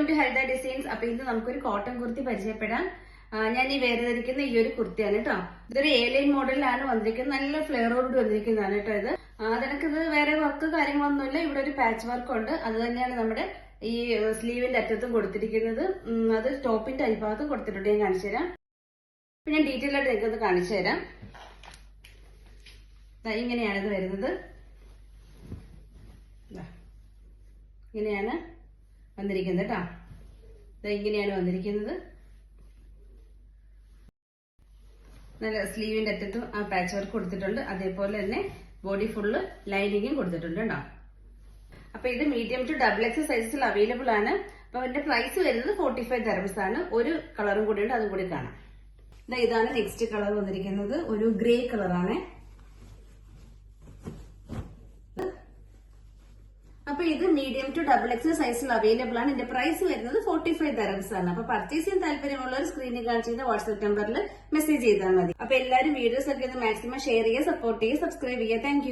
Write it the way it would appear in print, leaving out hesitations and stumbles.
Welcome to ഹെൽദ designs. അപ്പൊ ഇന്ന് നമുക്കൊരു കോട്ടൺ കുർത്തി പരിചയപ്പെടാം. ഞാൻ ഈ വേർതിരിക്കുന്ന ഈ ഒരു കുർത്തിയാണ് കേട്ടോ. ഇതൊരു A-line മോഡലിലാണ് വന്നിരിക്കുന്നത്. നല്ല ഫ്ലെയറോട് വന്നിരിക്കുന്നതാണ് കേട്ടോ ഇത്. അതിനൊക്കിത് വേറെ വർക്ക് കാര്യങ്ങളൊന്നുമില്ല. ഇവിടെ ഒരു പാച്ച് വർക്ക് ഉണ്ട്. അത് തന്നെയാണ് നമ്മുടെ ഈ സ്ലീവിന്റെ അറ്റത്തും കൊടുത്തിരിക്കുന്നത്. അത് ടോപ്പിന്റെ അടിഭാഗത്തും കൊടുത്തിട്ടുണ്ട്. ഞാൻ കാണിച്ചു തരാം. അപ്പൊ ഞാൻ ഡീറ്റെയിൽ ആയിട്ട് നിങ്ങൾക്കത് കാണിച്ചു തരാം. ഇങ്ങനെയാണിത് വരുന്നത്. ഇങ്ങനെയാണ് വന്നിരിക്കുന്നത് കേട്ടോ. ഇങ്ങനെയാണ് വന്നിരിക്കുന്നത്. നല്ല സ്ലീവിന്റെ അറ്റത്തും ആ പാച്ച് വർക്ക് കൊടുത്തിട്ടുണ്ട്. അതേപോലെ തന്നെ ബോഡി ഫുള്ള് ലൈനിങ്ങും കൊടുത്തിട്ടുണ്ട് കേട്ടോ. അപ്പൊ ഇത് മീഡിയം ടു XXL സൈസസിൽ അവൈലബിൾ ആണ്. അപ്പൊ അതിന്റെ പ്രൈസ് വരുന്നത് 45 dirhams ആണ്. ഒരു കളറും കൂടി ഉണ്ട്, അതും കൂടി കാണാം. ഇതാണ് നെക്സ്റ്റ് കളർ വന്നിരിക്കുന്നത്. ഒരു ഗ്രേ കളറാണ്. അപ്പൊ ഇത് മീഡിയം ടു XXL സൈസിൽ അവൈലബിൾ ആണ്. ഇതിന്റെ പ്രൈസ് വരുന്നത് 45 dirhams ആണ്. അപ്പൊ പർച്ചേസ് ചെയ്യാൻ താല്പര്യമുള്ളവർ സ്ക്രീനിൽ കാണിച്ചിരുന്ന വാട്സ്ആപ്പ് നമ്പറിൽ മെസ്സേജ് ചെയ്താൽ മതി. അപ്പൊ എല്ലാവരും വീഡിയോസ് ഒക്കെ മാക്സിമം ഷെയർ ചെയ്യുക, സപ്പോർട്ട് ചെയ്യുക, സബ്സ്ക്രൈബ് ചെയ്യുക. താങ്ക്